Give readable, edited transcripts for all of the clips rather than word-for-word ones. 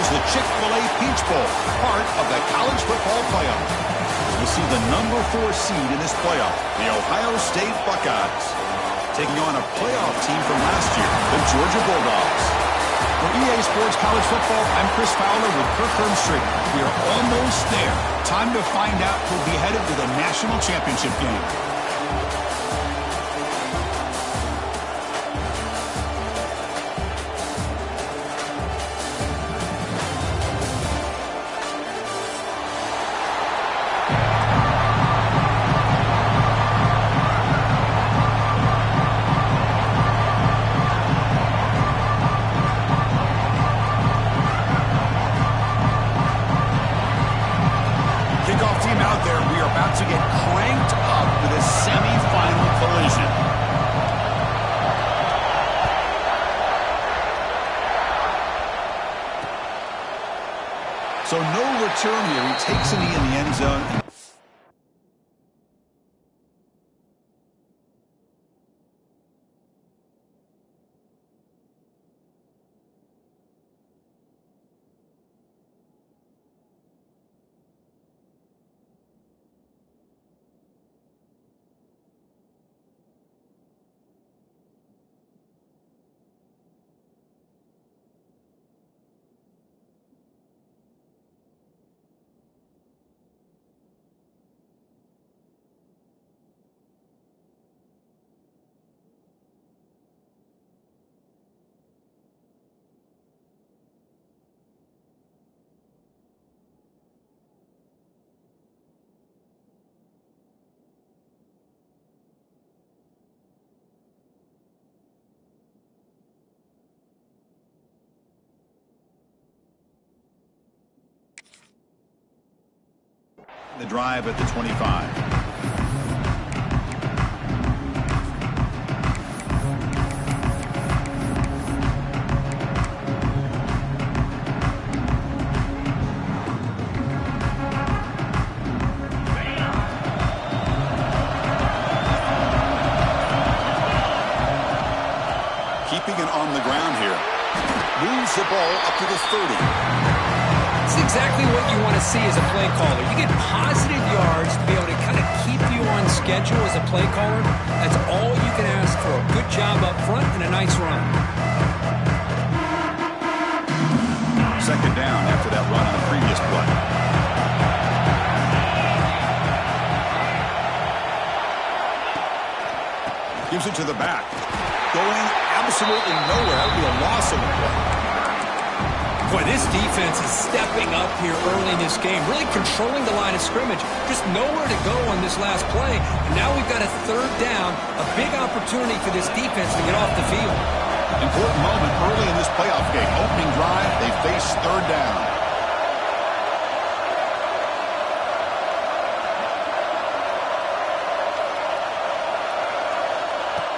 is the Chick-fil-A Peach Bowl, part of the college football playoff. We'll see the number 4 seed in this playoff, the Ohio State Buckeyes, taking on a playoff team from last year, the Georgia Bulldogs. For EA Sports College Football, I'm Chris Fowler with Kirk Herbstreit. We are almost there. Time to find out who'll be headed to the national championship game. To get cranked up with a semifinal collision. So no return here. He takes a knee in the end zone. The drive at the 25. Keeping it on the ground here. Moves the ball up to the 30. It's exactly what you want to see as a play caller. You get positive yards to be able to kind of keep you on schedule as a play caller. That's all you can ask for. A good job up front and a nice run. Second down after that run on the previous play. Gives it to the back. Going absolutely nowhere. That would be a loss of the play. Boy, this defense is stepping up here early in this game, really controlling the line of scrimmage. Just nowhere to go on this last play. And now we've got a third down, a big opportunity for this defense to get off the field. Important moment early in this playoff game. Opening drive, they face third down.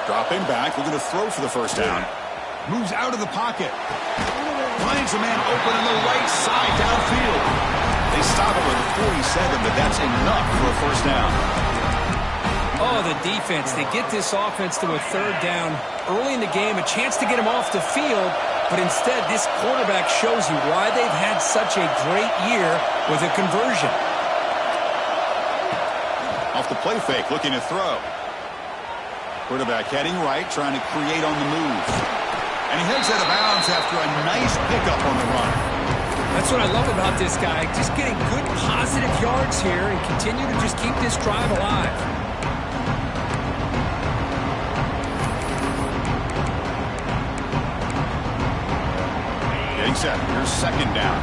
Dropping back, looking to throw for the first down. Moves out of the pocket. Finds a man open on the right side downfield. They stop him at the 47, but that's enough for a first down. Oh, the defense. They get this offense to a third down early in the game, a chance to get him off the field, but instead this quarterback shows you why they've had such a great year with a conversion. Off the play fake, looking to throw. Quarterback heading right, trying to create on the move. And he heads out of bounds after a nice pickup on the run. That's what I love about this guy. Just getting good positive yards here and continue to just keep this drive alive. Getting set. Here's second down.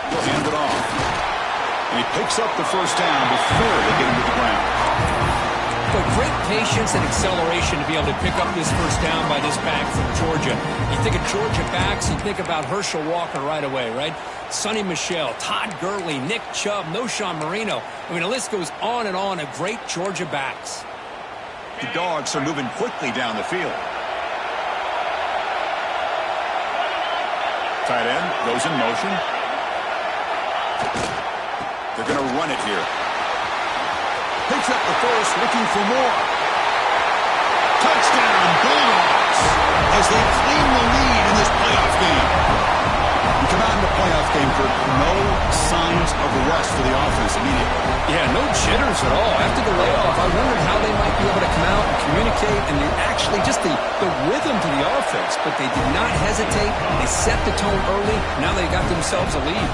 He'll hand it off. And he picks up the first down before they get him to the ground. But great patience and acceleration to be able to pick up this first down by this back from Georgia. You think of Georgia backs, you think about Herschel Walker right away, right? Sonny Michel, Todd Gurley, Nick Chubb, Knowshon Marino. I mean, the list goes on and on of great Georgia backs. The Dogs are moving quickly down the field. Tight end goes in motion. They're going to run it here. Picks up the first, looking for more. Touchdown, Bulldogs, as they claim the lead in this playoff game. We come out in the playoff game for no signs of rust for the offense immediately. Yeah, no jitters at all. After the layoff, I wondered how they might be able to come out and communicate and actually just the rhythm to the offense. But they did not hesitate. They set the tone early. Now they got themselves a lead.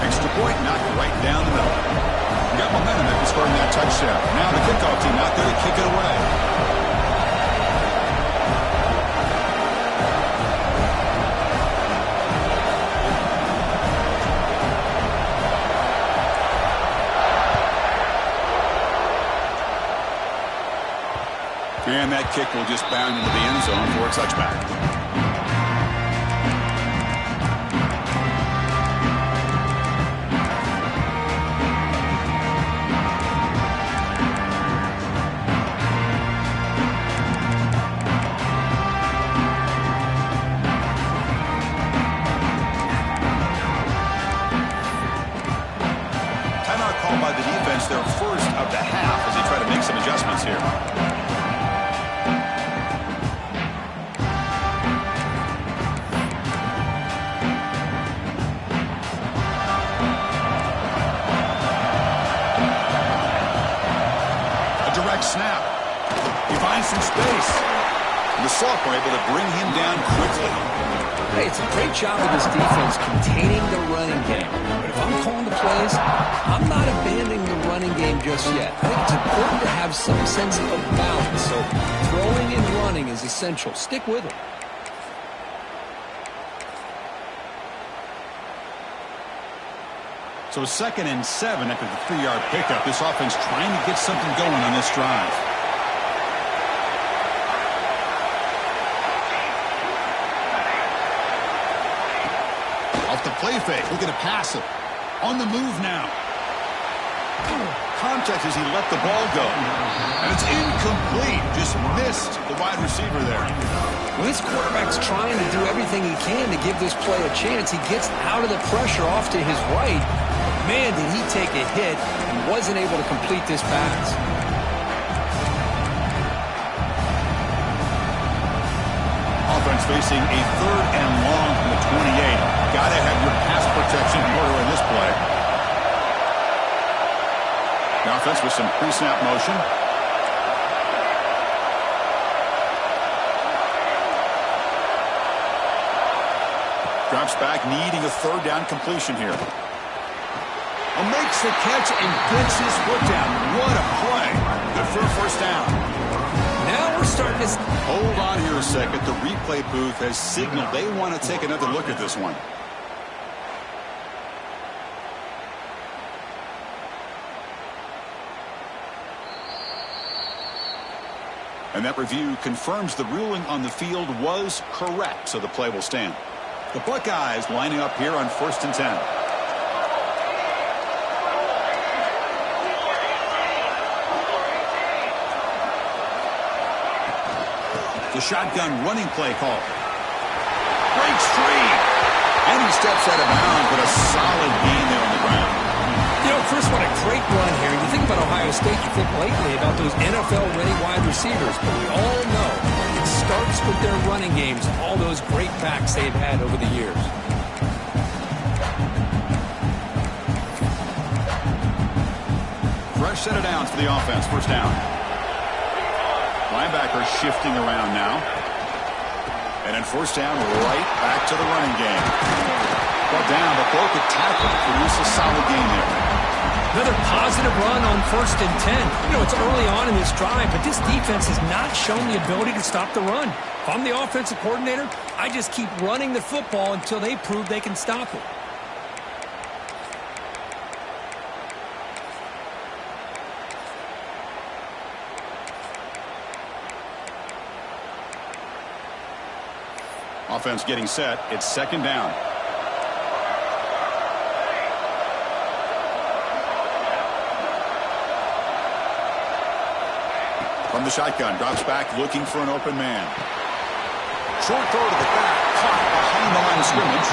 Extra point knocked right down the middle. We got momentum after scoring that touchdown. Now the kickoff team out there to kick it away. And that kick will just bound into the end zone for a touchback. Timeout called by the defense, their first of the half, as they try to make some adjustments here. Snap. He finds some space. The Sophomore able to bring him down quickly. Hey, it's a great job of this defense containing the running game. But if I'm calling the plays, I'm not abandoning the running game just yet. I think it's important to have some sense of balance. So throwing and running is essential. Stick with it. So 2nd and 7 after the 3-yard pickup. This offense trying to get something going on this drive. Off the play fake. Looking to pass it. On the move now. Contact as he let the ball go. And it's incomplete. Just missed the wide receiver there. Well, this quarterback's trying to do everything he can to give this play a chance. He gets out of the pressure off to his right. Man, did he take a hit and wasn't able to complete this pass. Offense facing a 3rd and long from the 28. Got to have your pass protection in order in this play. The offense with some pre-snap motion. Drops back, needing a 3rd down completion here. Makes the catch and gets his foot down. What a play. Good for a 1st down. Now we're starting to... Hold on here a second. The replay booth has signaled they want to take another look at this one. And that review confirms the ruling on the field was correct, so the play will stand. The Buckeyes lining up here on 1st and 10. The shotgun running play call. Breaks free. And he steps out of bounds, but a solid gain there on the ground. You know, Chris, what a great run here. You think about Ohio State, you think lately about those NFL-ready wide receivers. But we all know it starts with their running games, all those great backs they've had over the years. Fresh set of downs for the offense. 1st down. Linebacker shifting around now. And then 1st down, right back to the running game. Brought down, but broke a tackle to produce a solid gain there. Another positive run on 1st and 10. You know, it's early on in this drive, but this defense has not shown the ability to stop the run. If I'm the offensive coordinator, I just keep running the football until they prove they can stop it. Offense getting set. It's 2nd down. From the shotgun, drops back looking for an open man. Short throw to the back, caught behind the line of scrimmage.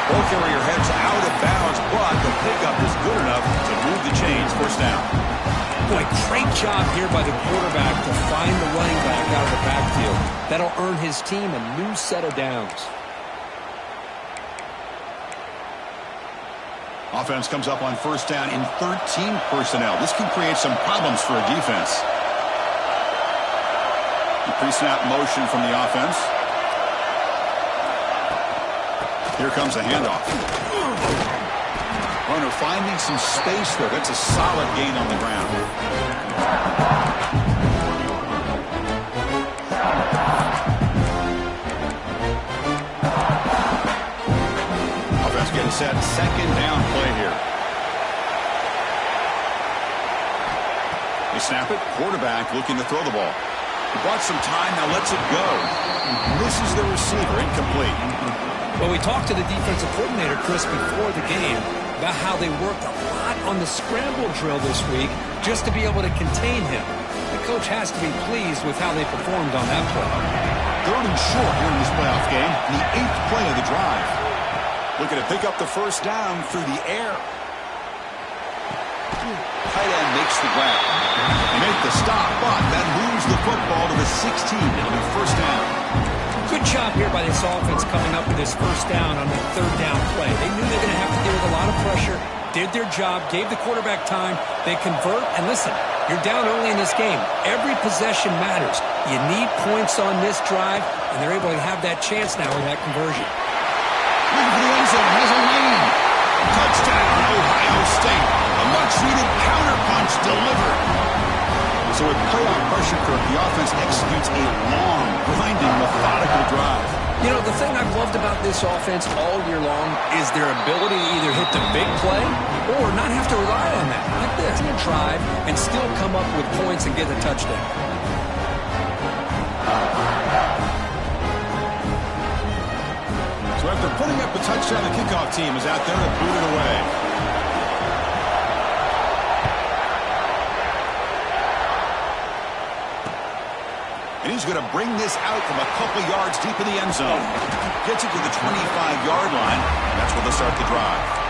Ball carrier heads out of bounds, but the pickup is good enough to move the chains. 1st down. Boy, great job here by the quarterback to find the running back out of the backfield. That'll earn his team a new set of downs. Offense comes up on first down in 13 personnel. This can create some problems for a defense. The pre-snap motion from the offense. Here comes the handoff. Runner finding some space there. That's a solid gain on the ground. Offense getting set. Second down play here. They snap it. Quarterback looking to throw the ball. He bought some time. Now lets it go. Misses the receiver. Incomplete. Well, we talked to the defensive coordinator, Chris, before the game about how they worked a lot on the scramble drill this week just to be able to contain him. The coach has to be pleased with how they performed on that play. Third and short here in this playoff game. The 8th play of the drive. Looking to pick up the first down through the air. Tight end makes the grab. They make the stop, but that moves the football to the 16. It'll be first down. Good job here by this offense coming up with this first down on the third down play. They knew they were going to have to deal with a lot of pressure, did their job, gave the quarterback time. They convert, and listen, you're down early in this game. Every possession matters. You need points on this drive, and they're able to have that chance now with that conversion. Looking for the end zone, has a lane. Touchdown, Ohio State. A much-needed counterpunch delivered. So with playoff pressure, Kirk, the offense executes a long, grinding, methodical drive. You know, the thing I've loved about this offense all year long is their ability to either hit the big play or not have to rely on that. Like this, drive and still come up with points and get a touchdown. So after putting up a touchdown, the kickoff team is out there to boot it away. And he's going to bring this out from a couple yards deep in the end zone. Gets it to the 25-yard line. And that's where they'll start the drive.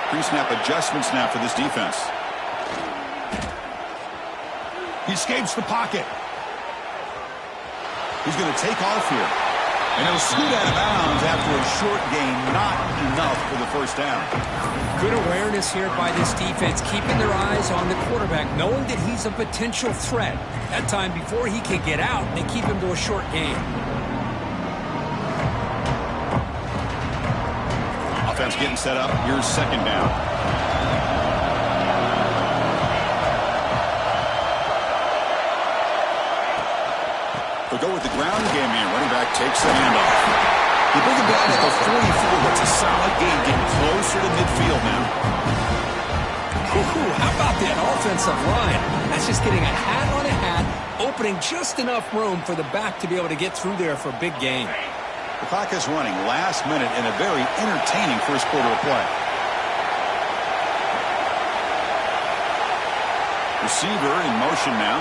Pre-snap adjustments now for this defense. He escapes the pocket. He's going to take off here. And he'll scoot out of bounds after a short gain. Not enough for the first down. Good awareness here by this defense, keeping their eyes on the quarterback, knowing that he's a potential threat. That time before he can get out, they keep him to a short gain. Offense getting set up. Here's second down. They'll go with the ground game here. Running back takes the handoff. They bring him down at the 44. That's a solid gain, getting closer to midfield now. How about that offensive line? That's just getting a hat on a hat, opening just enough room for the back to be able to get through there for a big gain. The clock is running last minute in a very entertaining first quarter of play. Receiver in motion now.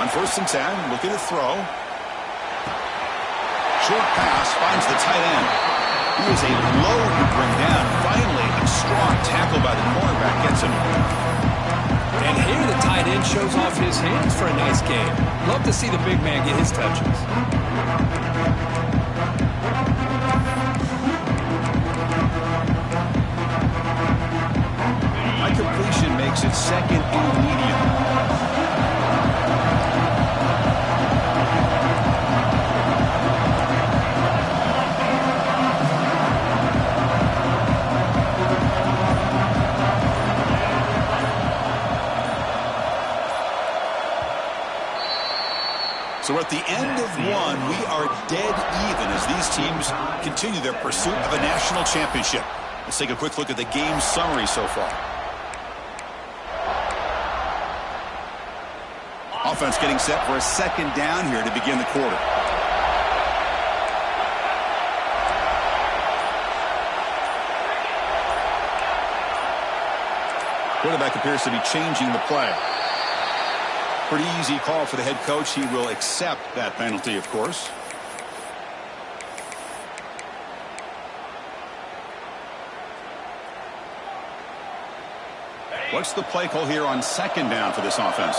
On 1st and 10, looking to throw. Short pass finds the tight end. He is a load to bring down. Finally, a strong tackle by the cornerback gets him. And here the tight end shows off his hands for a nice game. Love to see the big man get his touches. High completion makes it 2nd and medium. So at the end of one, we are dead even as these teams continue their pursuit of a national championship. Let's take a quick look at the game summary so far. Offense getting set for a 2nd down here to begin the quarter. Quarterback appears to be changing the play. Pretty easy call for the head coach. He will accept that penalty, of course. What's the play call here on 2nd down for this offense?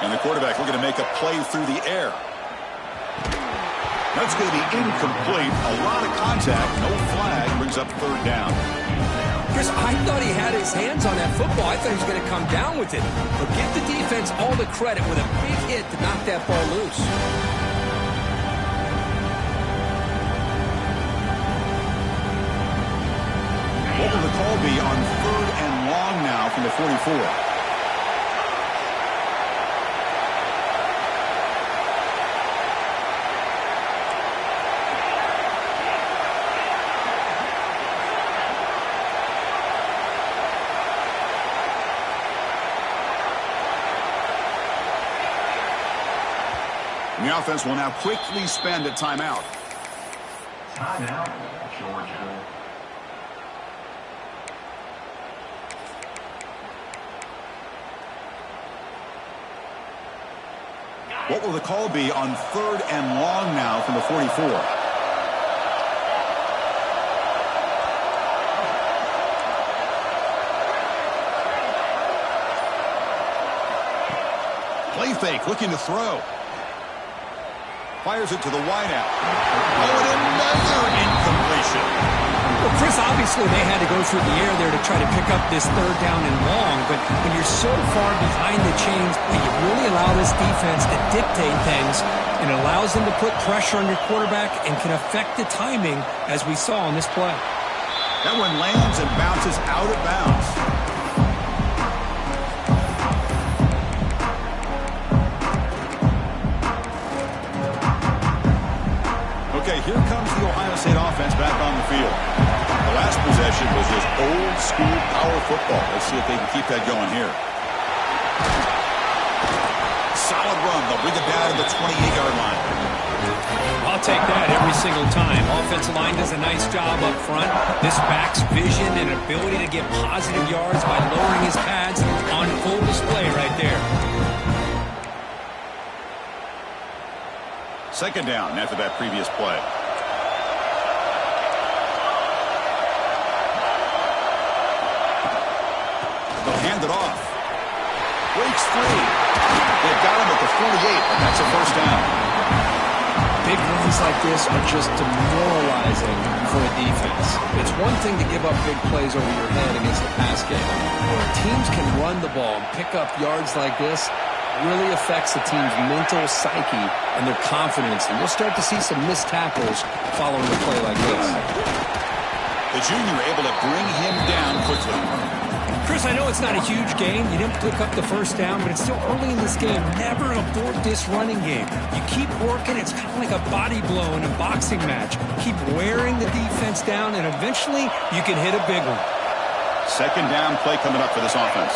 And the quarterback looking to make a play through the air. That's going to be incomplete. A lot of contact. No flag. Brings up 3rd down. Chris, I thought he had his hands on that football. I thought he was going to come down with it. But give the defense all the credit with a big hit to knock that ball loose. What will the call be on 3rd and long now from the 44? The offense will now quickly spend a timeout. Timeout, Georgia. What will the call be on 3rd and long now from the 44? Play fake, looking to throw. Fires it to the wideout. Oh, and another incompletion. Well, Chris, obviously they had to go through the air there to try to pick up this 3rd down and long, but when you're so far behind the chains, you really allow this defense to dictate things, and it allows them to put pressure on your quarterback and can affect the timing, as we saw on this play. That one lands and bounces out of bounds. Okay, here comes the Ohio State offense back on the field. The last possession was just old school power football. Let's see if they can keep that going here. Solid run. They'll bring it down to the 28-yard line. I'll take that every single time. Offensive line does a nice job up front. This back's vision and ability to get positive yards by lowering his pads on full display right there. 2nd down after that previous play. They'll hand it off. Breaks free. They've got him at the 48, and that's a 1st down. Big runs like this are just demoralizing for a defense. It's one thing to give up big plays over your head against the pass game. Where teams can run the ball and pick up yards like this, really affects the team's mental psyche and their confidence. And you'll start to see some missed tackles following a play like this. The junior able to bring him down quickly. Chris, I know it's not a huge game. You didn't pick up the 1st down, but it's still early in this game. Never abort this running game. You keep working. It's kind of like a body blow in a boxing match. Keep wearing the defense down, and eventually you can hit a big one. 2nd down play coming up for this offense.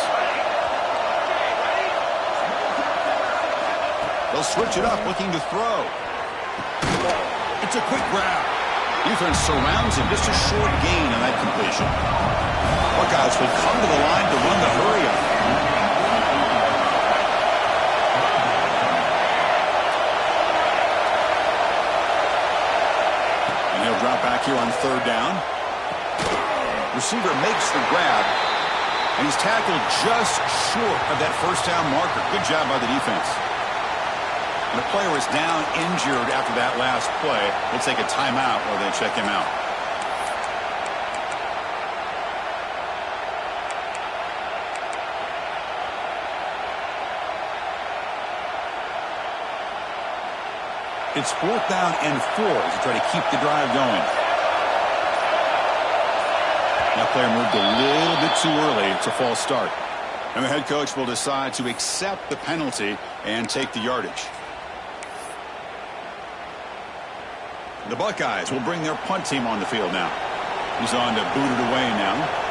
They'll switch it up, looking to throw. It's a quick grab. Defense surrounds him. Just a short gain on that completion. Buckeyes will come to the line to run the hurry-up. drop back here on third down. Receiver makes the grab, and he's tackled just short of that first down marker. Good job by the defense. And the player is down injured after that last play. We'll take a timeout while they check him out. It's 4th down and 4 as they try to keep the drive going. That player moved a little bit too early. It's a false start. And the head coach will decide to accept the penalty and take the yardage. The Buckeyes will bring their punt team on the field now. He's on to boot it away now.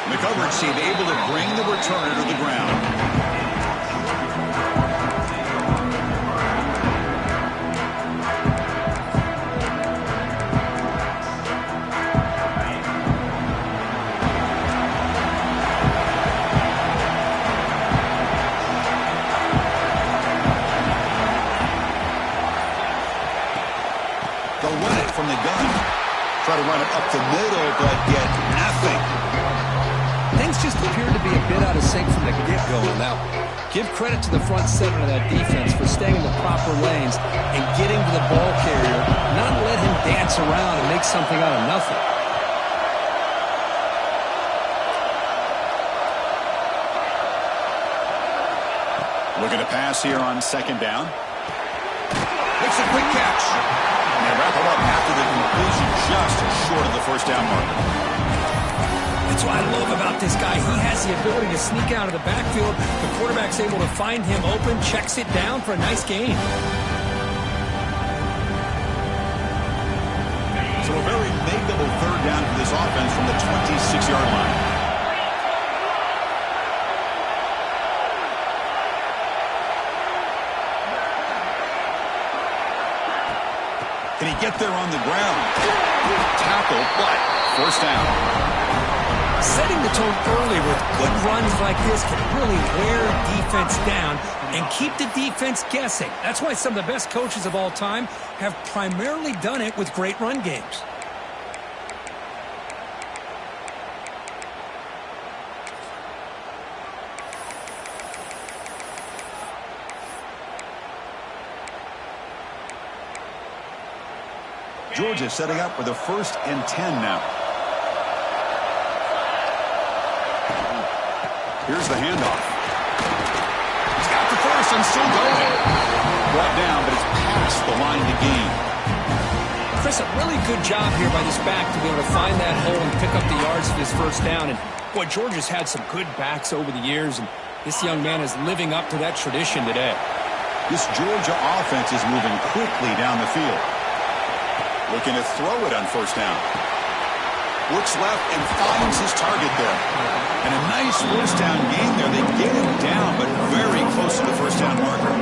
The coverage team able to bring the returner to the ground. They'll run it from the gun. Try to run it up the middle, but get nothing. Things just appear to be a bit out of sync from the get-go. Now, give credit to the front seven of that defense for staying in the proper lanes and getting to the ball carrier, not let him dance around and make something out of nothing. Looking to pass here on second down. Makes a quick catch. And they wrap it up after the completion, just short of the first down marker. That's what I love about this guy. He has the ability to sneak out of the backfield. The quarterback's able to find him open, checks it down for a nice gain. So a very makeable third down for this offense from the 26-yard line. Can he get there on the ground? Tackle, but first down. Setting the tone early with good runs like this can really wear defense down and keep the defense guessing. That's why some of the best coaches of all time have primarily done it with great run games. Georgia setting up with a 1st and 10 now. Here's the handoff. He's got the first and still going. Brought down, but it's past the line to gain. Chris, a really good job here by this back to be able to find that hole and pick up the yards for this first down. And, boy, Georgia's had some good backs over the years, and this young man is living up to that tradition today. This Georgia offense is moving quickly down the field. Looking to throw it on first down. Looks left and finds his target there. And a nice first down gain there. They get him down, but very close to the first down marker.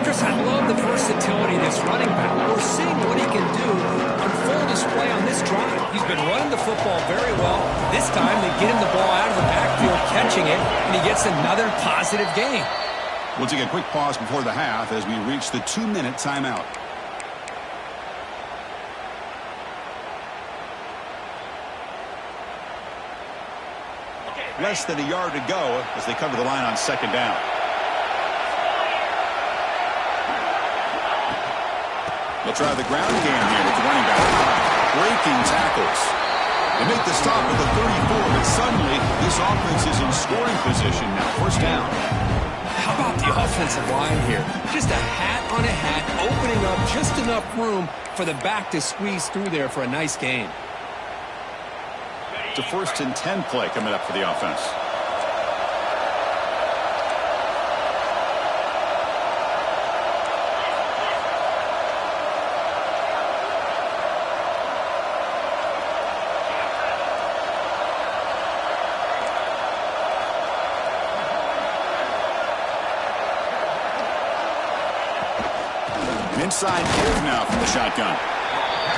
Chris, I love the versatility of this running back. We're seeing what he can do on full display on this drive. He's been running the football very well. This time they get him the ball out of the backfield, catching it, and he gets another positive gain. We'll take a quick pause before the half as we reach the 2-minute timeout. Less than a yard to go as they cover the line on second down. They'll try the ground game here with the running back. Breaking tackles. They make the stop at the 34, but suddenly this offense is in scoring position now. First down. How about the offensive line here? Just a hat on a hat, opening up just enough room for the back to squeeze through there for a nice gain. It's a 1st and 10 play coming up for the offense. An inside give now from the shotgun.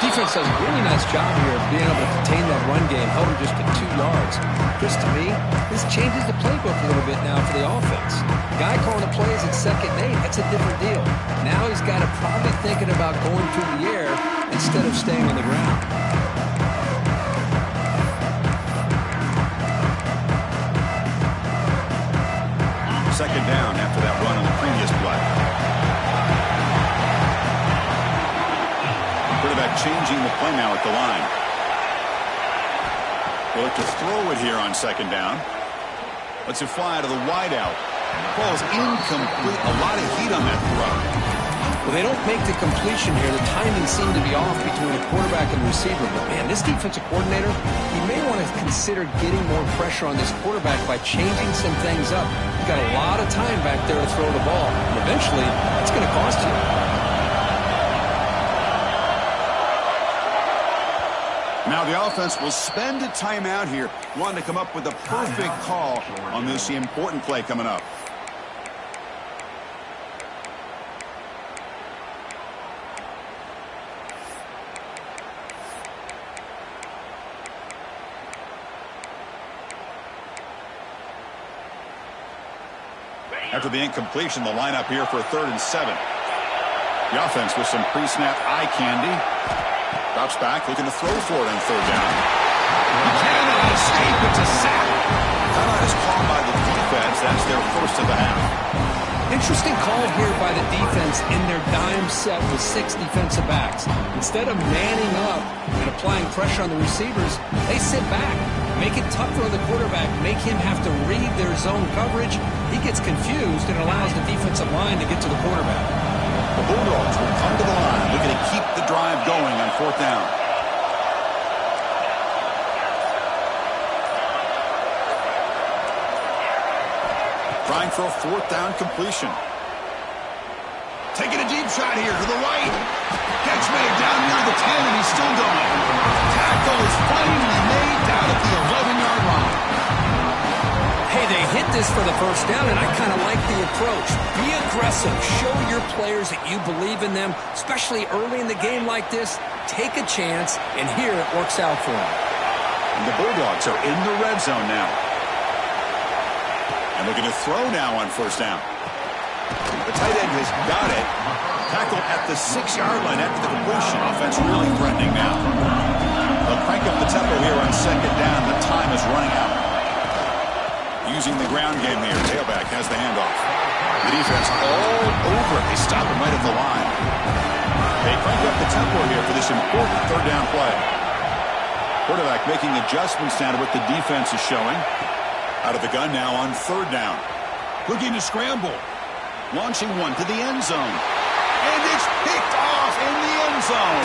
Defense does a really nice job here of being able to contain that run game, held him just to 2 yards. Chris, to me, this changes the playbook a little bit now for the offense. The guy calling the plays at 2nd and 8, that's a different deal. Now he's got to probably thinking about going through the air instead of staying on the ground. Second down after that run on the previous play. Quarterback changing the play now at the line. We'll look to throw it here on 2nd down. Let's it fly to the wideout. Ball is incomplete. A lot of heat on that throw. Well, they don't make the completion here. The timing seemed to be off between the quarterback and the receiver. But, man, this defensive coordinator, he may want to consider getting more pressure on this quarterback by changing some things up. He's got a lot of time back there to throw the ball. And eventually, it's going to cost you. Now the offense will spend a timeout here, wanting to come up with a perfect call on this important play coming up. After the incompletion, the lineup here for a 3rd and 7. The offense with some pre-snap eye candy. Drops back, looking to throw for it on 3rd down. He cannot escape. It's a sack. Timeout is called by the defense. That's their first of the half. Interesting call here by the defense in their dime set with 6 defensive backs. Instead of manning up and applying pressure on the receivers, they sit back, make it tougher on the quarterback, make him have to read their zone coverage. He gets confused and allows the defensive line to get to the quarterback. The Bulldogs will come to the line, looking to keep the drive going on 4th down. Trying for a 4th down completion. Taking a deep shot here to the right. Catch made down near the 10, and he's still going. Tackle is finally made down at the 11-yard line. Hey, they hit this for the first down, and I kind of like the approach. Be aggressive. Show your players that you believe in them, especially early in the game like this. Take a chance, and here it works out for them. And the Bulldogs are in the red zone now. And looking to throw now on 1st down. The tight end has got it. Tackle at the 6-yard line after the completion. Offense really threatening now. They'll crank up the tempo here on 2nd down. The time is running out. Using the ground game here. Tailback has the handoff. The defense all over it. They stop him right at the line. They crank up the tempo here for this important 3rd down play. Quarterback making adjustments now to what the defense is showing. Out of the gun now on 3rd down. Looking to scramble. Launching one to the end zone. And it's picked off in the end zone.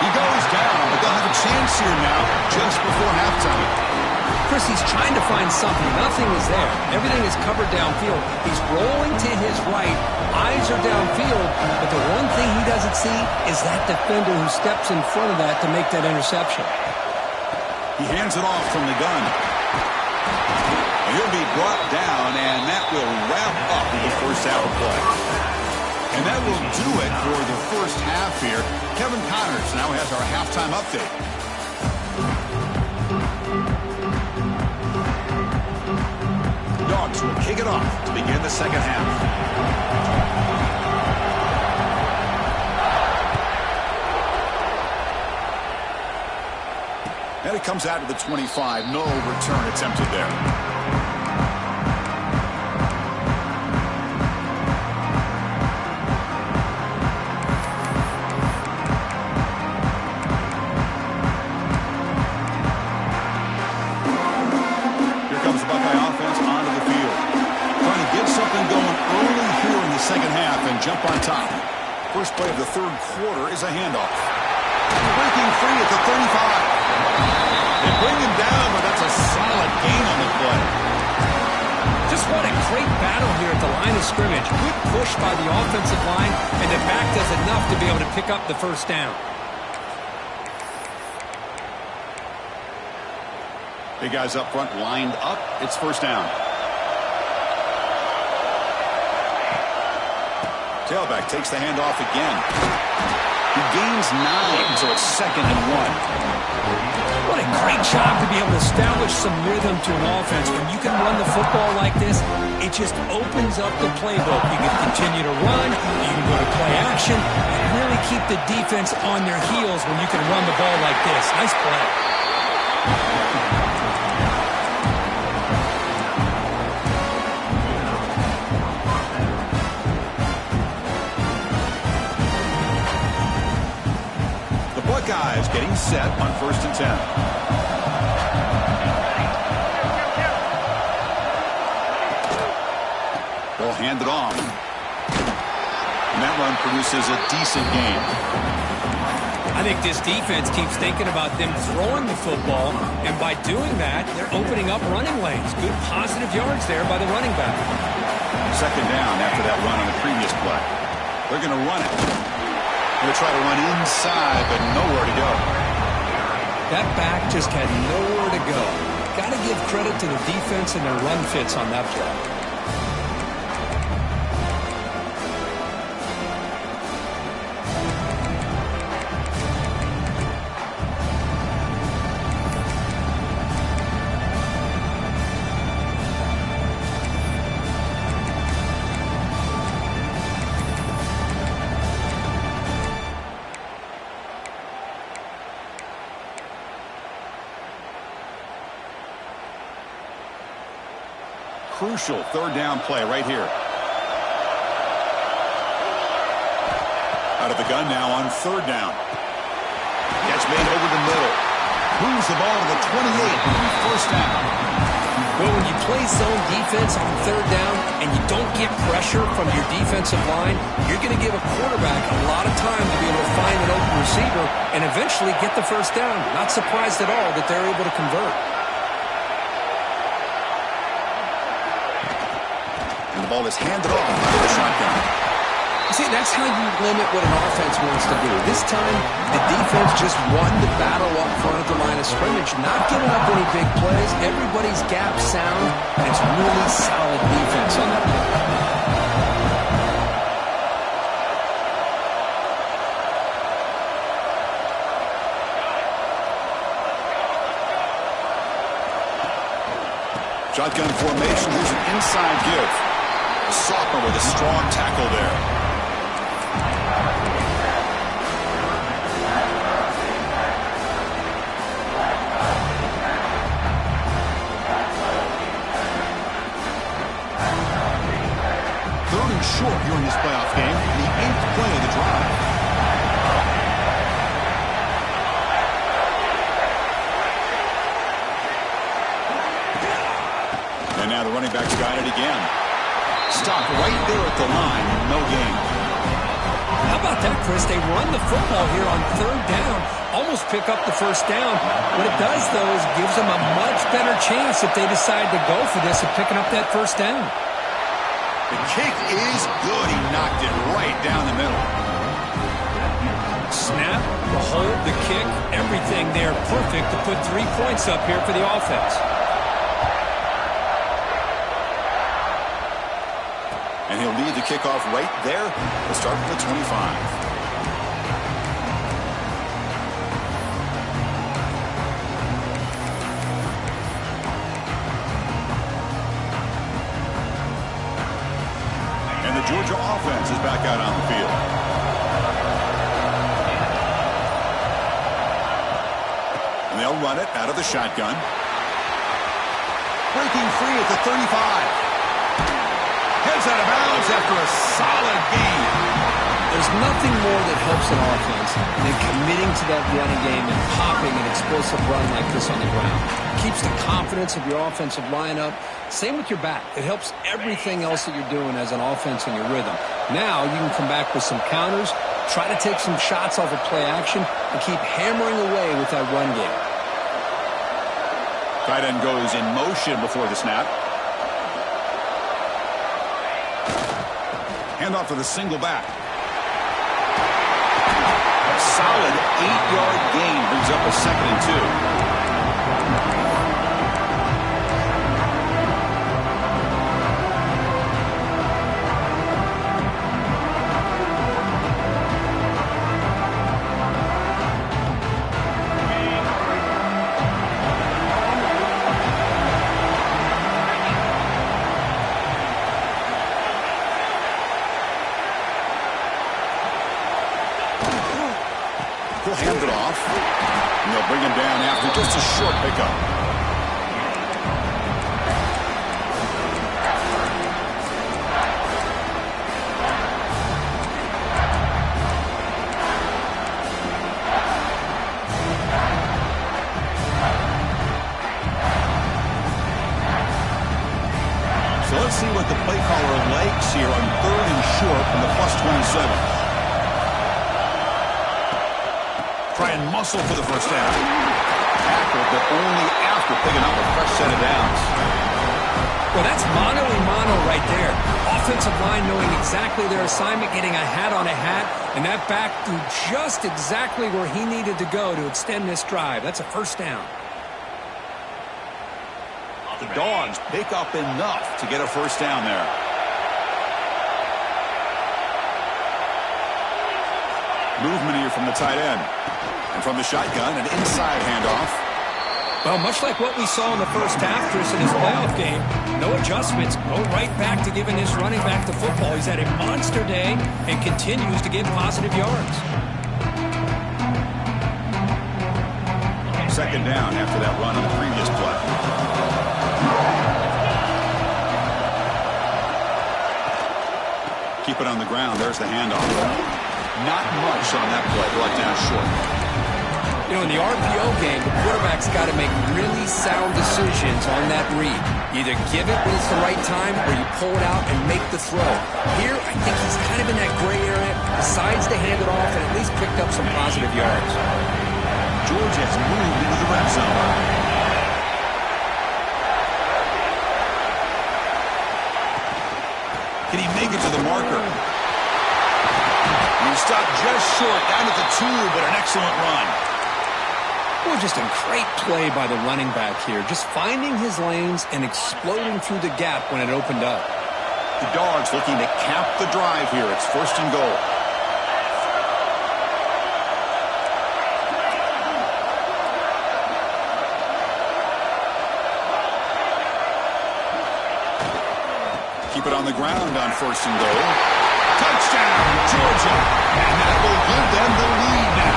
He goes down, but they'll have a chance here now just before halftime. Chris, he's trying to find something. Nothing is there. Everything is covered downfield. He's rolling to his right. Eyes are downfield. But the one thing he doesn't see is that defender who steps in front of that to make that interception. He hands it off from the gun. And he'll be brought down, and that will wrap up the first half of play. And that will do it for the first half here. Kevin Connors now has our halftime update. Dogs will kick it off to begin the second half. And it comes out to the 25. No return attempted there. Jump on top. First play of the 3rd quarter is a handoff. Breaking free at the 35. They bring him down, but that's a solid gain on the play. Just what a great battle here at the line of scrimmage. Good push by the offensive line, and the back does enough to be able to pick up the first down. Big guys up front lined up. It's 1st down. Tailback takes the handoff again. He gains 9, so it's 2nd and 1. What a great job to be able to establish some rhythm to an offense. When you can run the football like this, it just opens up the playbook. You can continue to run, you can go to play action, and really keep the defense on their heels when you can run the ball like this. Nice play. Buckeyes getting set on 1st and 10. They'll hand it off. And that run produces a decent gain. I think this defense keeps thinking about them throwing the football, and by doing that, they're opening up running lanes. Good positive yards there by the running back. 2nd down after that run on the previous play. They're going to run it. Going to try to run inside, but nowhere to go. That back just had nowhere to go. Got to give credit to the defense and their run fits on that play. Crucial 3rd down play right here. Out of the gun now on 3rd down. Gets made over the middle. Moves the ball to the 28. 1st down. Well, when you play zone defense on 3rd down and you don't get pressure from your defensive line, you're going to give a quarterback a lot of time to be able to find an open receiver and eventually get the 1st down. Not surprised at all that they're able to convert. The ball is handed off out of the shotgun. See, that's how you limit what an offense wants to do. This time, the defense just won the battle up front at the line of scrimmage, not giving up any big plays. Everybody's gap sound, and it's really solid defense on that play. Shotgun formation. Here's an inside give. Sophomore with a strong tackle there. Third and short here in this playoff game. The 8th play of the drive. And now the running back's got it again. Stop right there at the line. No gain. How about that, Chris? They run the football here on 3rd down. Almost pick up the 1st down. What it does, though, is gives them a much better chance if they decide to go for this of picking up that 1st down. The kick is good. He knocked it right down the middle. Snap, the hold, the kick, everything there perfect to put 3 points up here for the offense. And he'll lead the kickoff right there to start from the 25. And the Georgia offense is back out on the field. And they'll run it out of the shotgun. Breaking free at the 35. Heads out of bounds after a solid gain. There's nothing more that helps an offense than committing to that running game and popping an explosive run like this on the ground. Keeps the confidence of your offensive lineup. Same with your back. It helps everything else that you're doing as an offense and your rhythm. Now you can come back with some counters, try to take some shots off of play action, and keep hammering away with that run game. Tight end goes in motion before the snap. Handoff to the single back. A solid 8-yard gain brings up a 2nd and 2. He'll hand it off. And they'll bring him down after just a short pickup. So let's see what the play caller likes here on 3rd and short from the +27. Try and muscle for the first down. Tackle, but only after picking up a fresh set of downs. Well, that's mano-a-mano right there. Offensive line knowing exactly their assignment, getting a hat on a hat, and that back threw just exactly where he needed to go to extend this drive. That's a first down. The Dogs pick up enough to get a first down there. Movement here from the tight end. And from the shotgun, an inside handoff. Well, much like what we saw in the first half, Chris, in his playoff game, no adjustments. Go right back to giving this running back the football. He's had a monster day and continues to get positive yards. Second down after that run on the previous play. Keep it on the ground. There's the handoff. Not much on that play. Brought down short. You know, in the RPO game, the quarterback's got to make really sound decisions on that read. Either give it when it's the right time or you pull it out and make the throw. Here, I think he's kind of in that gray area, decides to hand it off and at least picked up some positive yards. Georgia has moved into the red zone. Can he make it to the marker? He stopped just short, down at the 2, but an excellent run. Well, just a great play by the running back here. Just finding his lanes and exploding through the gap when it opened up. The Dogs looking to cap the drive here. It's 1st and goal. Keep it on the ground on 1st and goal. Touchdown, Georgia. And that will give them the lead now.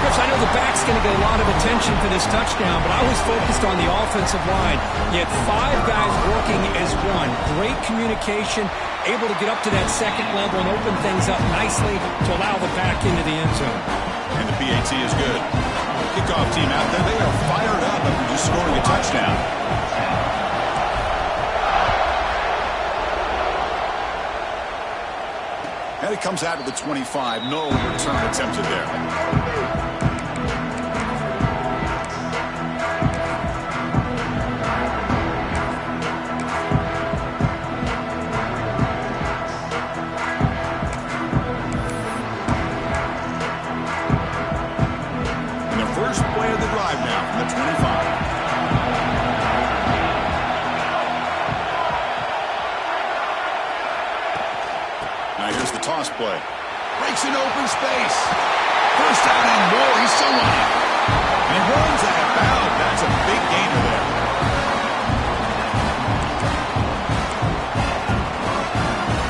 Chris, I know the back's going to get a lot of attention for this touchdown, but I was focused on the offensive line. You had 5 guys working as one. Great communication, able to get up to that second level and open things up nicely to allow the back into the end zone. And the PAT is good. Kickoff team out there, they are fired up after just scoring a touchdown. And it comes out of the 25. No return attempted there. Play. Breaks in open space. First down and more. He's still running. And he runs out of bounds. That's a big gainer there.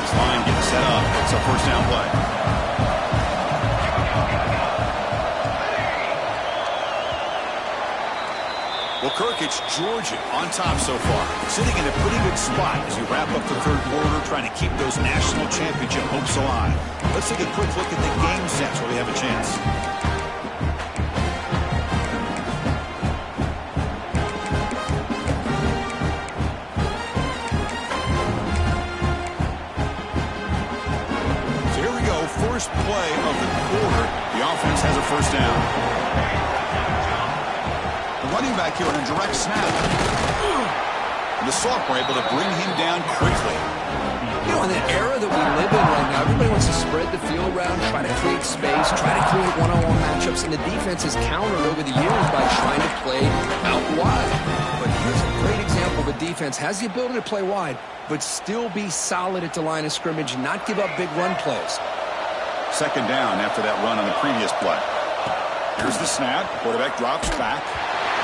This line getting set up. It's a first down play. Well, Kirk, it's Georgia on top so far, sitting in a pretty good spot as you wrap up the 3rd quarter, trying to keep those national championship hopes alive. Let's take a quick look at the game sets where we have a chance. So here we go, first play of the quarter. The offense has a first down. Running back here on a direct snap. And the sophomore able to bring him down quickly. You know, in the era that we live in right now, everybody wants to spread the field around, try to create space, try to create one-on-one matchups, and the defense has countered over the years by trying to play out wide. But here's a great example of a defense has the ability to play wide, but still be solid at the line of scrimmage and not give up big run plays. Second down after that run on the previous play. Here's the snap. Quarterback drops back.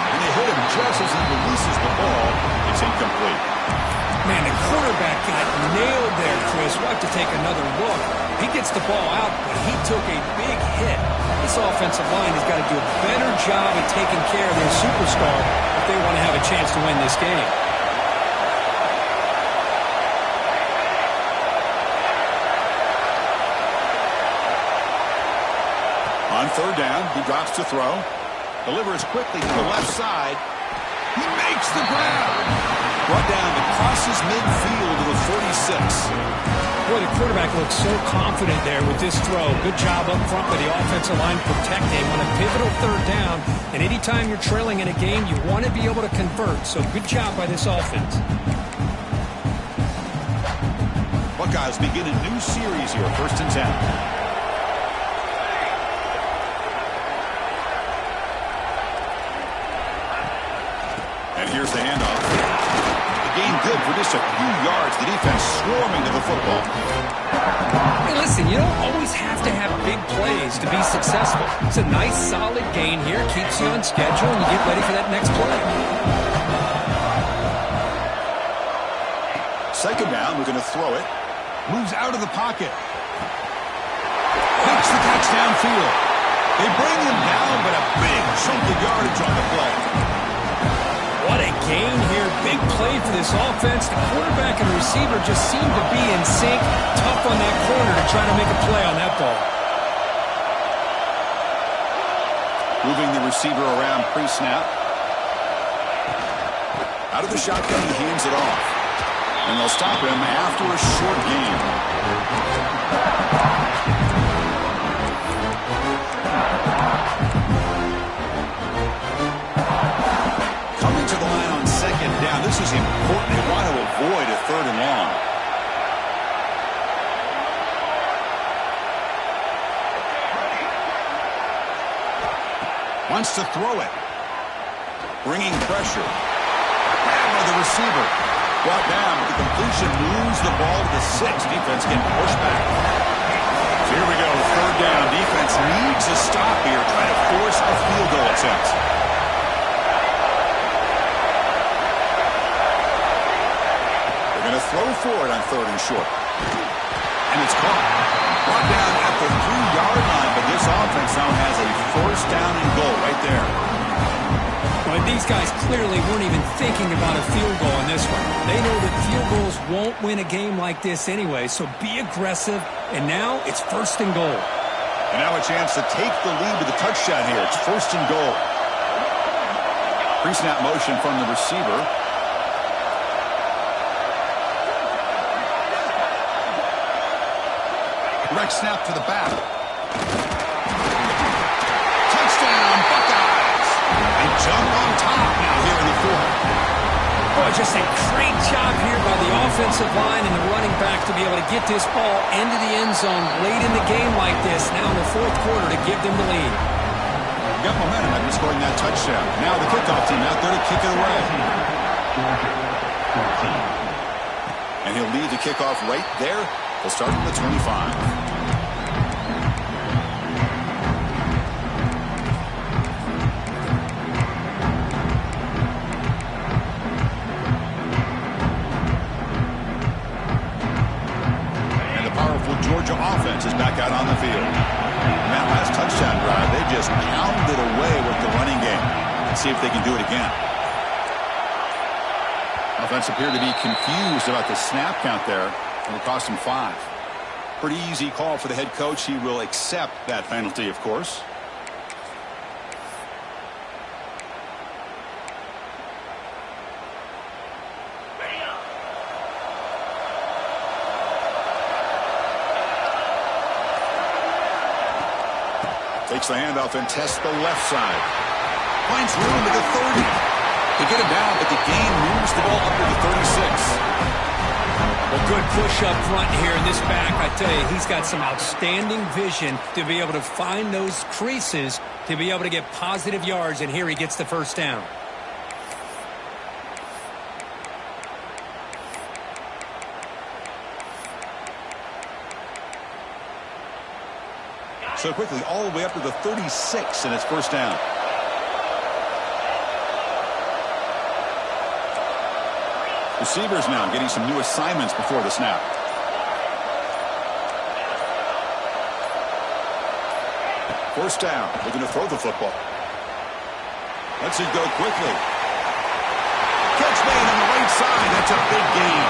And they hit him just as he releases the ball. It's incomplete. Man, the quarterback got nailed there, Chris. We'll have to take another look. He gets the ball out, but he took a big hit. This offensive line has got to do a better job of taking care of their superstar if they want to have a chance to win this game. On third down, he drops to throw. Delivers quickly to the left side. He makes the grab. Brought down crosses midfield to the 46. Boy, the quarterback looks so confident there with this throw. Good job up front by the offensive line protecting on a pivotal third down. And anytime you're trailing in a game, you want to be able to convert. So good job by this offense. Buckeyes begin a new series here, 1st and 10. And here's the handoff. The game good for just a few yards. The defense swarming to the football. Hey, listen, you don't always have to have big plays to be successful. It's a nice, solid gain here. Keeps you on schedule, and you get ready for that next play. Second down, we're going to throw it. Moves out of the pocket. Makes the catch downfield. They bring him down, but a big chunk of yardage on the play. What a gain here. Big play for this offense. The quarterback and the receiver just seem to be in sync. Tough on that corner to try to make a play on that ball. Moving the receiver around pre-snap. Out of the shotgun, he hands it off. And they'll stop him after a short gain. Coming to the line on second down. This is important. They want to avoid a 3rd and long. Wants to throw it. Bringing pressure. Grab by the receiver. Brought down with the completion. Moves the ball to the 6. Defense getting pushed back. So here we go. 3rd down. Defense needs a stop here. Trying to force a field goal attempt. Going to throw for it on 3rd and short. And it's caught. Brought down at the 3-yard line, but this offense now has a 1st down and goal right there. Well, these guys clearly weren't even thinking about a field goal in this one. They know that field goals won't win a game like this anyway, so be aggressive, and now it's 1st and goal. And now a chance to take the lead with a touchdown here. It's 1st and goal. Pre-snap motion from the receiver. Direct snap to the back. Touchdown, Buckeyes! And jump on top now here in the 4th. Boy, just a great job here by the offensive line and the running back to be able to get this ball into the end zone late in the game like this, now in the 4th quarter to give them the lead. Got momentum after scoring that touchdown. Now the kickoff team out there to kick it away. And he'll lead the kickoff right there. We'll start from the 25. Georgia offense is back out on the field. And that last touchdown drive, they just pounded away with the running game. Let's see if they can do it again. Offense appeared to be confused about the snap count there. It'll cost him 5. Pretty easy call for the head coach. He will accept that penalty, of course. Takes the handoff and tests the left side. Finds room at the 30. They get him down, but the gain moves the ball up to the 36. Well, good push up front here in this back. I tell you, he's got some outstanding vision to be able to find those creases to be able to get positive yards, and here he gets the 1st down. So quickly, all the way up to the 36, and it's 1st down. Receivers now getting some new assignments before the snap. First down, looking to throw the football. Lets it go quickly. Catch made on the right side. That's a big gain.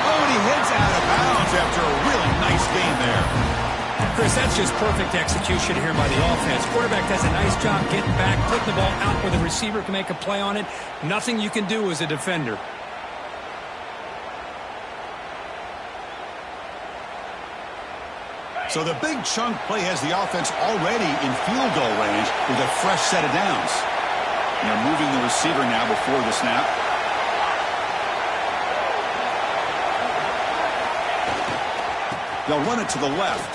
Oh, and he heads out of bounds after a really nice gain there. Chris, that's just perfect execution here by the offense. Quarterback does a nice job getting back, putting the ball out where the receiver can make a play on it. Nothing you can do as a defender. So the big chunk play has the offense already in field goal range with a fresh set of downs. And they're moving the receiver now before the snap. They'll run it to the left.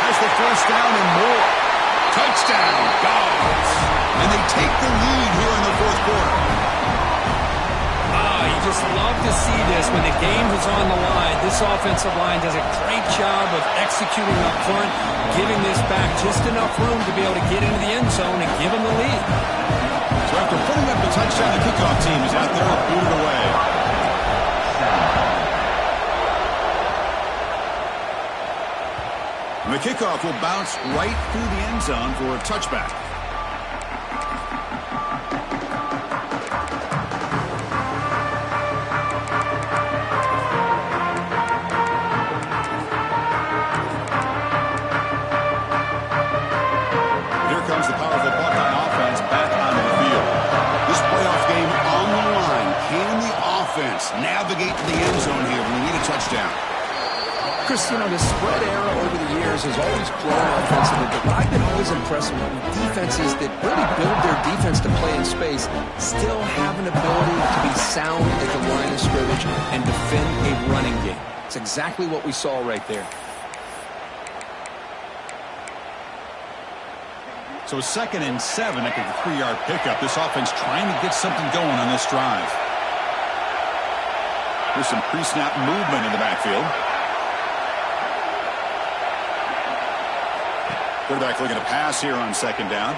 Has the first down and more. Touchdown, Dogs. And they take the lead here in the fourth quarter. You just love to see this when the game is on the line. This offensive line does a great job of executing up front, giving this back just enough room to be able to get into the end zone and give them the lead. So after putting up the touchdown, the kickoff team is out there booted away. And the kickoff will bounce right through the end zone for a touchback. Navigate to the end zone here when we need a touchdown. Chris, you know, the spread era over the years has always grown offensively, but what I've been always impressed with defenses that really build their defense to play in space still have an ability to be sound at the line of scrimmage and defend a running game. It's exactly what we saw right there. So 2nd and 7 after the 3-yard pickup. This offense trying to get something going on this drive. There's some pre-snap movement in the backfield. Quarterback looking to pass here on 2nd down.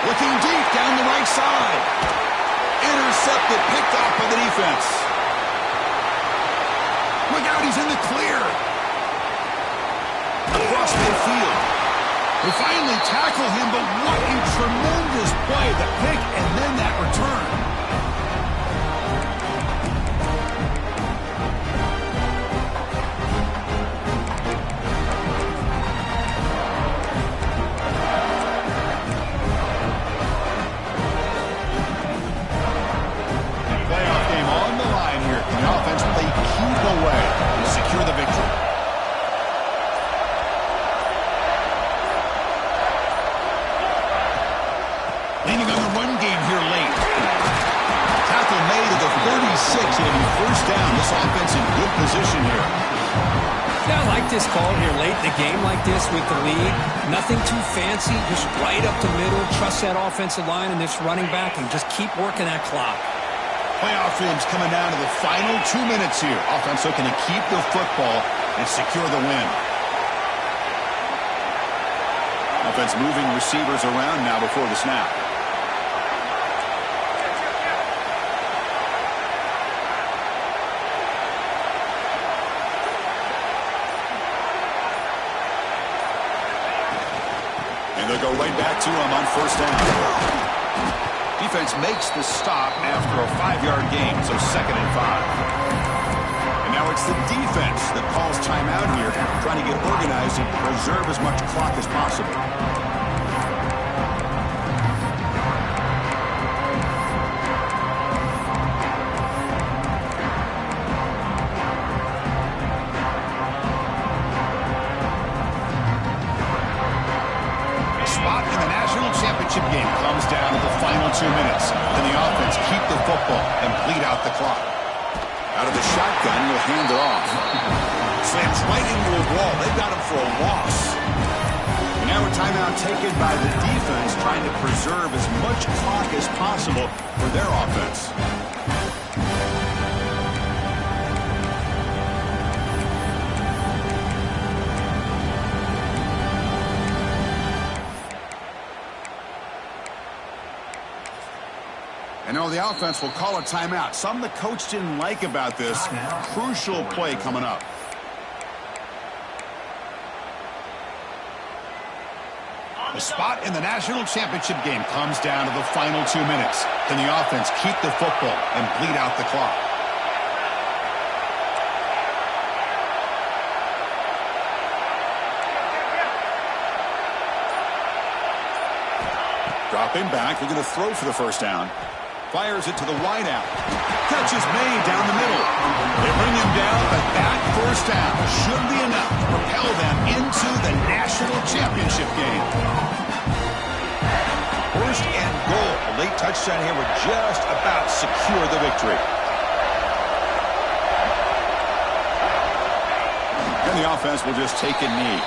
Looking deep down the right side. Intercepted, picked off by the defense. Look out, he's in the clear. Across midfield. They finally tackle him, but what a tremendous play. The pick and then that return. This call here late in the game like this with the lead. Nothing too fancy, just right up the middle. Trust that offensive line and this running back and just keep working that clock. Playoff games coming down to the final 2 minutes here. Offense looking to keep the football and secure the win. Offense moving receivers around now before the snap. They'll go right back to him on 1st down. Defense makes the stop after a 5-yard gain, so 2nd and 5. And now it's the defense that calls timeout here, trying to get organized and preserve as much clock as possible. Game comes down to the final 2 minutes. Then the offense keep the football and bleed out the clock. Out of the shotgun, he'll hand it off. Slams right into a wall. They've got him for a loss. And now a timeout taken by the defense, trying to preserve as much clock as possible for their offense. And now Well, the offense will call a timeout. Something the coach didn't like about this. Crucial play coming up. The spot in the national championship game comes down to the final 2 minutes. Can the offense keep the football and bleed out the clock? Dropping back, they're going to throw for the first down. Fires it to the wideout. Catch is made down the middle. They bring him down, but that first down should be enough to propel them into the national championship game. First and goal. A late touchdown here would just about secure the victory. And the offense will just take a knee.